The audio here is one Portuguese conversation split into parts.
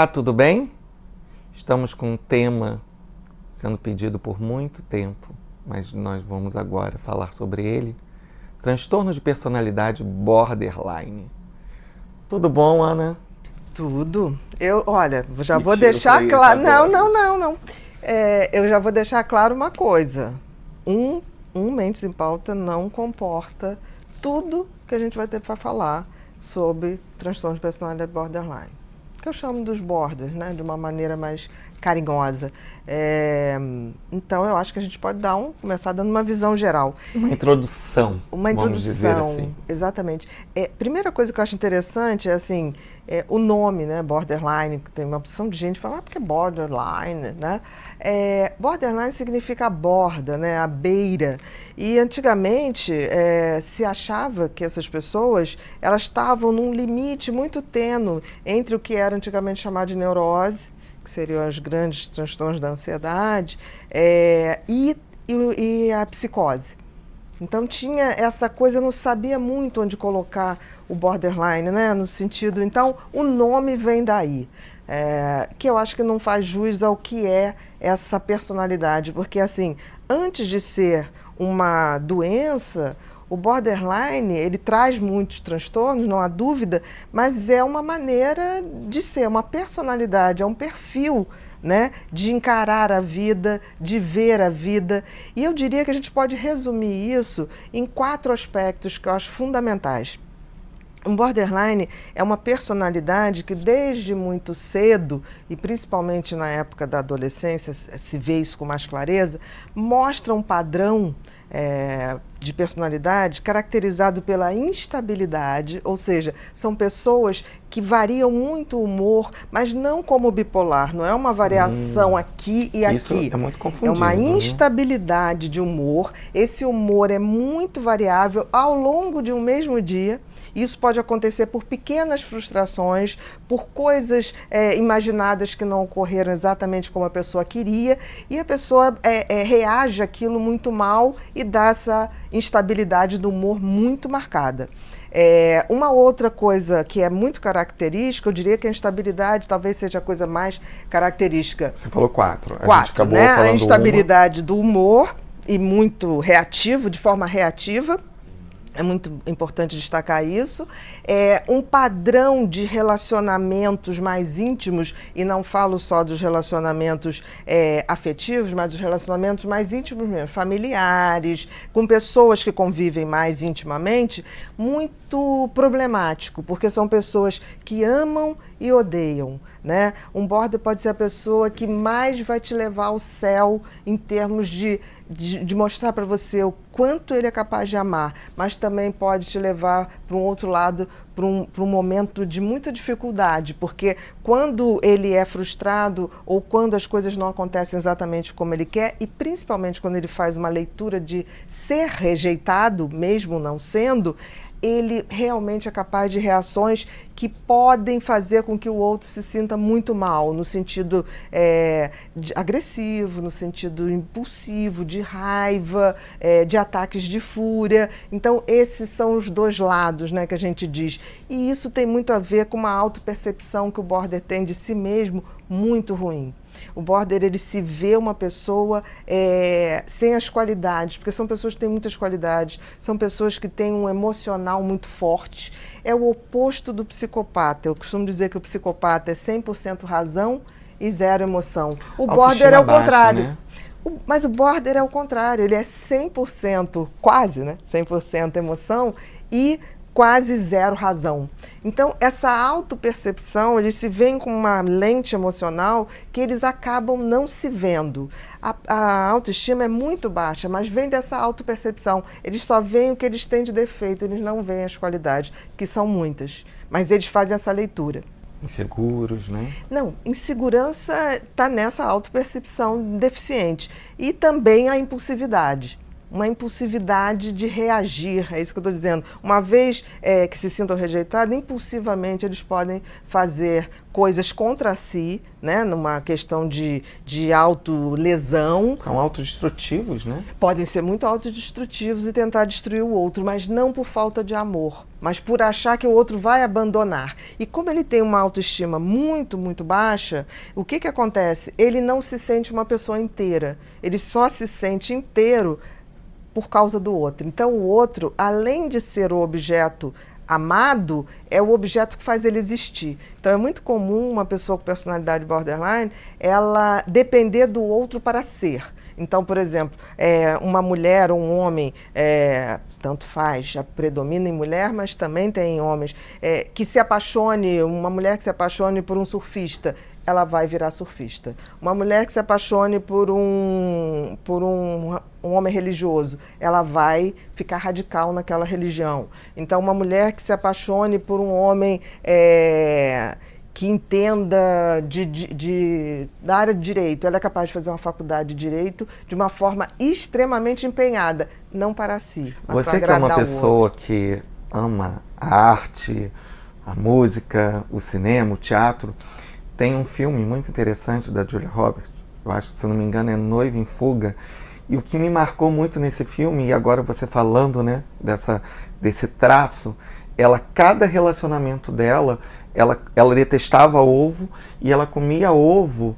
Tudo bem? Estamos com um tema sendo pedido por muito tempo, mas nós vamos agora falar sobre ele. Transtorno de personalidade borderline. Tudo bom, Ana? Tudo. Olha, já vou Mentira, deixar claro. Não. Não. Eu já vou deixar claro uma coisa. Um Mentes em Pauta não comporta tudo que a gente vai ter para falar sobre transtorno de personalidade borderline. Que eu chamo dos borders, né, de uma maneira mais carinhosa. Então, eu acho que a gente pode começar dando uma visão geral. Uma introdução. Uma vamos dizer introdução, assim. exatamente. Primeira coisa que eu acho interessante é o nome, né, borderline, que tem uma opção de gente que fala, porque é borderline, né? Borderline significa a borda, né, a beira. E antigamente se achava que essas pessoas, elas estavam num limite muito tênue entre o que era antigamente chamado de neurose, que seriam os grandes transtornos da ansiedade, e a psicose. Então tinha essa coisa, eu não sabia muito onde colocar o borderline, né? No sentido, então o nome vem daí, que eu acho que não faz jus ao que é essa personalidade, porque assim, antes de ser uma doença, o borderline, ele traz muitos transtornos, não há dúvida, mas é uma maneira de ser, uma personalidade, é um perfil, né, de encarar a vida, de ver a vida. E eu diria que a gente pode resumir isso em 4 aspectos que eu acho fundamentais. Um borderline é uma personalidade que desde muito cedo, e principalmente na época da adolescência, se vê isso com mais clareza, mostra um padrão de personalidade caracterizado pela instabilidade, ou seja, são pessoas que variam muito o humor, mas não como bipolar, não é uma variação aqui e isso aqui. Isso é muito confundido. É uma instabilidade de humor, esse humor é muito variável ao longo de um mesmo dia. Isso pode acontecer por pequenas frustrações, por coisas imaginadas que não ocorreram exatamente como a pessoa queria, e a pessoa reage àquilo muito mal e dá essa instabilidade do humor muito marcada. Uma outra coisa que é muito característica, eu diria que a instabilidade talvez seja a coisa mais característica. Você falou 4. 4, né? A instabilidade do humor, e muito reativo, de forma reativa. É muito importante destacar isso. Um padrão de relacionamentos mais íntimos, e não falo só dos relacionamentos afetivos, mas dos relacionamentos mais íntimos mesmo, familiares, com pessoas que convivem mais intimamente, muito problemático, porque são pessoas que amam e odeiam, né? Um border pode ser a pessoa que mais vai te levar ao céu em termos de mostrar para você o quanto ele é capaz de amar, mas também pode te levar para um outro lado, para um momento de muita dificuldade, porque quando ele é frustrado ou quando as coisas não acontecem exatamente como ele quer, e principalmente quando ele faz uma leitura de ser rejeitado, mesmo não sendo, ele realmente é capaz de reações que podem fazer com que o outro se sinta muito mal, no sentido agressivo, no sentido impulsivo, de raiva, de ataques de fúria. Então, esses são os dois lados, né, que a gente diz. E isso tem muito a ver com uma autopercepção que o border tem de si mesmo muito ruim. O border, ele se vê uma pessoa sem as qualidades, porque são pessoas que têm muitas qualidades, são pessoas que têm um emocional muito forte. É o oposto do psicopata. Eu costumo dizer que o psicopata é 100% razão e 0 emoção. O border é o contrário. Né? Mas o border é o contrário, ele é 100%, quase, né? 100% emoção e quase 0 razão. Então, essa autopercepção, eles se veem com uma lente emocional que eles acabam não se vendo. A autoestima é muito baixa, mas vem dessa autopercepção. Eles só veem o que eles têm de defeito, eles não veem as qualidades, que são muitas. Mas eles fazem essa leitura. Inseguros, né? Não, insegurança está nessa autopercepção deficiente. E também a impulsividade. uma impulsividade de reagir, é isso que eu estou dizendo. Uma vez que se sintam rejeitados, impulsivamente eles podem fazer coisas contra si, né, numa questão de autolesão. São autodestrutivos, né? Podem ser muito autodestrutivos e tentar destruir o outro, mas não por falta de amor, mas por achar que o outro vai abandonar. E como ele tem uma autoestima muito, muito baixa, o que acontece? Ele não se sente uma pessoa inteira, ele só se sente inteiro por causa do outro. Então o outro, além de ser o objeto amado, é o objeto que faz ele existir. Então é muito comum uma pessoa com personalidade borderline, ela depender do outro para ser. Então, por exemplo, uma mulher ou um homem, tanto faz, já predomina em mulher, mas também tem homens, que se apaixone, uma mulher que se apaixone por um surfista, ela vai virar surfista. Uma mulher que se apaixone por um homem religioso, ela vai ficar radical naquela religião. Então, uma mulher que se apaixone por um homem que entenda da área de direito, ela é capaz de fazer uma faculdade de direito de uma forma extremamente empenhada, não para si, mas Você para que é uma agradar o pessoa outro. que ama a arte, a música, o cinema, o teatro, tem um filme muito interessante da Julia Roberts, eu acho, se eu não me engano, é Noiva em Fuga, e o que me marcou muito nesse filme, e agora você falando, né, desse traço, cada relacionamento dela, ela detestava ovo e ela comia ovo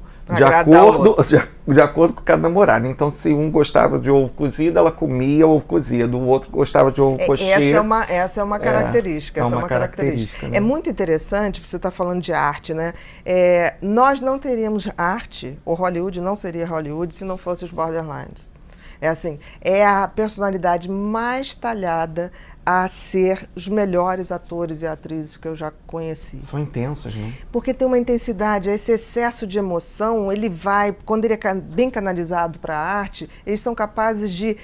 de acordo com cada namorado. Então, se um gostava de ovo cozido, ela comia ovo cozido. O outro gostava de ovo coxinha. Essa é uma característica. Né? É muito interessante, você está falando de arte, né? Nós não teríamos arte, ou Hollywood não seria Hollywood, se não fosse os borderlines. É a personalidade mais talhada a ser os melhores atores e atrizes que eu já conheci. São intensos, né? Porque tem uma intensidade, esse excesso de emoção, ele vai, quando ele é bem canalizado para a arte, eles são capazes de,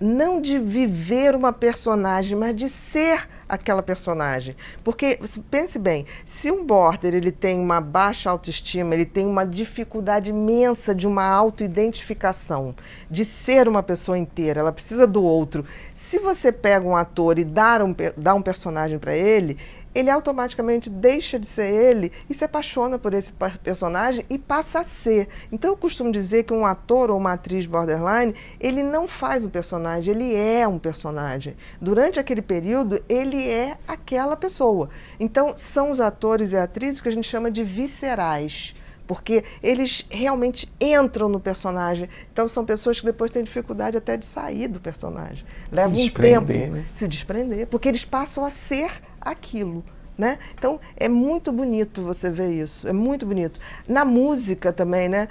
não de viver uma personagem, mas de ser aquela personagem. Porque, pense bem, se um border ele tem uma baixa autoestima, ele tem uma dificuldade imensa de uma autoidentificação, de ser uma pessoa inteira, ela precisa do outro. Se você pega um ator e dá um personagem para ele automaticamente deixa de ser ele e se apaixona por esse personagem e passa a ser. Então eu costumo dizer que um ator ou uma atriz borderline, ele não faz um personagem, ele é um personagem. Durante aquele período, ele é aquela pessoa. Então são os atores e atrizes que a gente chama de viscerais, porque eles realmente entram no personagem. Então são pessoas que depois têm dificuldade até de sair do personagem. Leva um tempo, né? Se desprender, porque eles passam a ser aquilo, né? Então é muito bonito você ver isso, é muito bonito. Na música também, né?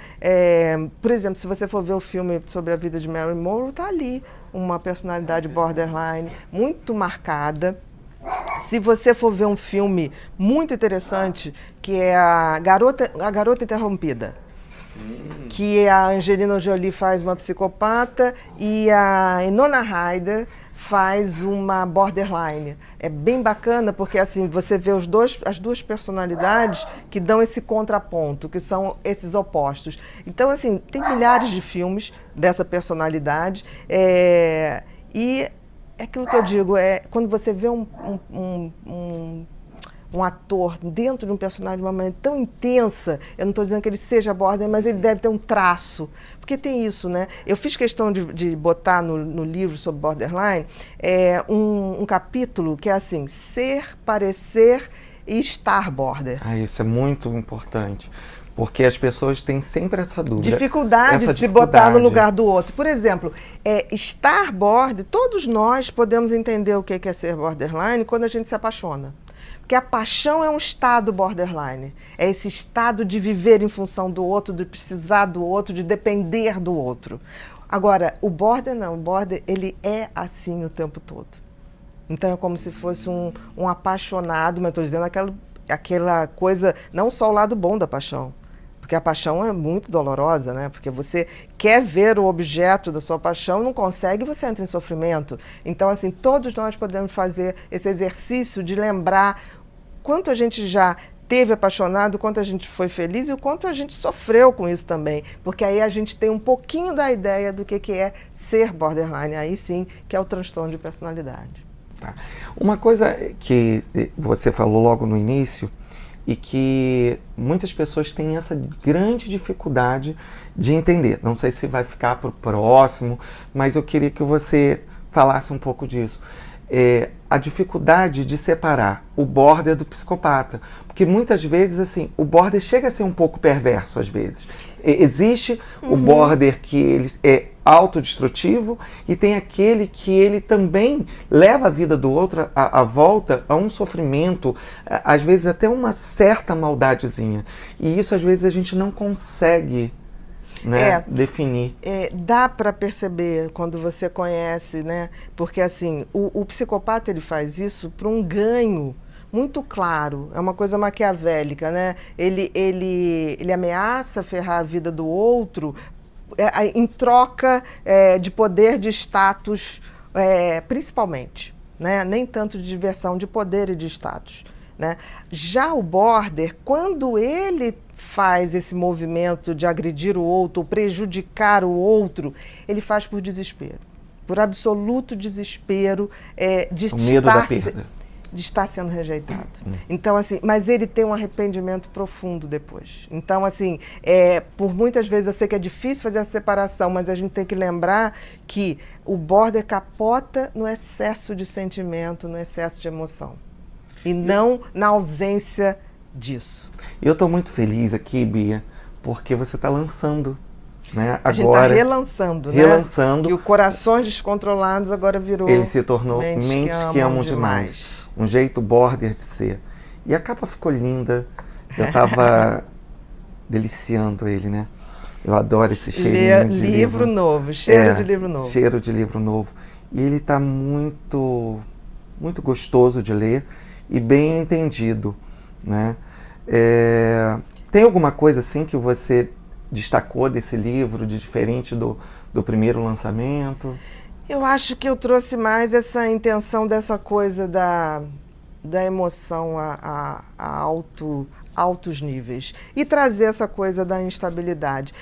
Por exemplo, se você for ver o filme sobre a vida de Marilyn Monroe, está ali uma personalidade borderline muito marcada. Se você for ver um filme muito interessante, que é a Garota Interrompida, que a Angelina Jolie faz uma psicopata e a Winona Ryder faz uma borderline. É bem bacana porque assim você vê as duas personalidades que dão esse contraponto, que são esses opostos. Então assim, tem milhares de filmes dessa personalidade e é aquilo que eu digo, quando você vê um ator dentro de um personagem de uma maneira tão intensa, eu não estou dizendo que ele seja border, mas ele deve ter um traço, porque tem isso, né? Eu fiz questão de botar no livro sobre borderline um capítulo que é assim, ser, parecer e estar border. Isso é muito importante. Porque as pessoas têm sempre essa dúvida. Dificuldade de se botar no lugar do outro. Por exemplo, estar border, todos nós podemos entender o que é ser borderline quando a gente se apaixona. Porque a paixão é um estado borderline. É esse estado de viver em função do outro, de precisar do outro, de depender do outro. Agora, o border não. O border, ele é assim o tempo todo. Então, é como se fosse um apaixonado, mas estou dizendo aquela coisa, não só o lado bom da paixão. Porque a paixão é muito dolorosa, né? Porque você quer ver o objeto da sua paixão, não consegue, você entra em sofrimento. Então, assim, todos nós podemos fazer esse exercício de lembrar quanto a gente já teve apaixonado, o quanto a gente foi feliz e o quanto a gente sofreu com isso também. Porque aí a gente tem um pouquinho da ideia do que é ser borderline, aí sim, que é o transtorno de personalidade. Tá. Uma coisa que você falou logo no início e que muitas pessoas têm essa grande dificuldade de entender. Não sei se vai ficar para o próximo, mas eu queria que você falasse um pouco disso. A dificuldade de separar o border do psicopata. Porque muitas vezes, assim, o border chega a ser um pouco perverso às vezes. Existe o border que ele é autodestrutivo e tem aquele que ele também leva a vida do outro à volta a um sofrimento, às vezes até uma certa maldadezinha. E isso às vezes a gente não consegue, né, definir. Dá para perceber quando você conhece, né? Porque assim, o psicopata ele faz isso para um ganho muito claro, é uma coisa maquiavélica, né? Ele ameaça ferrar a vida do outro em troca de poder, de status, principalmente, né? Nem tanto de diversão, de poder e de status, né? Já o border, quando ele faz esse movimento de agredir o outro, prejudicar o outro, ele faz por desespero, por absoluto desespero, o medo da perda. De estar sendo rejeitado. Então, assim, mas ele tem um arrependimento profundo depois. Então, assim, por muitas vezes eu sei que é difícil fazer a separação, mas a gente tem que lembrar que o border capota no excesso de sentimento, no excesso de emoção. E não na ausência disso. Eu estou muito feliz aqui, Bia, porque você está lançando, né? A gente está relançando, né? Que o Corações Descontrolados agora virou... Ele se tornou Mentes que Amam Demais. Um jeito border de ser. E a capa ficou linda. Eu estava deliciando ele, né? Eu adoro esse cheirinho de livro novo, cheiro de livro novo. Cheiro de livro novo. E ele está muito, muito gostoso de ler e bem entendido, né? Tem alguma coisa assim que você destacou desse livro de diferente do primeiro lançamento? Eu acho que eu trouxe mais essa intenção dessa coisa da emoção a altos níveis e trazer essa coisa da instabilidade.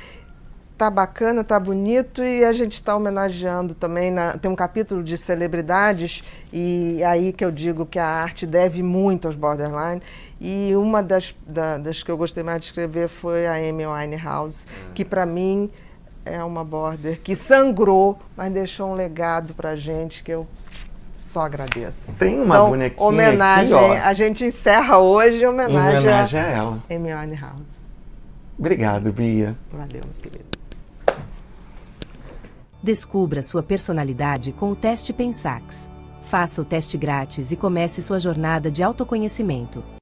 Tá bacana, tá bonito e a gente está homenageando também, tem um capítulo de celebridades e aí que eu digo que a arte deve muito aos borderline e uma das que eu gostei mais de escrever foi a Amy Winehouse, que para mim é uma border que sangrou, mas deixou um legado pra gente que eu só agradeço. Tem uma bonequinha homenagem, aqui, ó. A gente encerra hoje em homenagem a ela. Amy Winehouse. Obrigado, Bia. Valeu, meu querido. Descubra sua personalidade com o teste Pensax. Faça o teste grátis e comece sua jornada de autoconhecimento.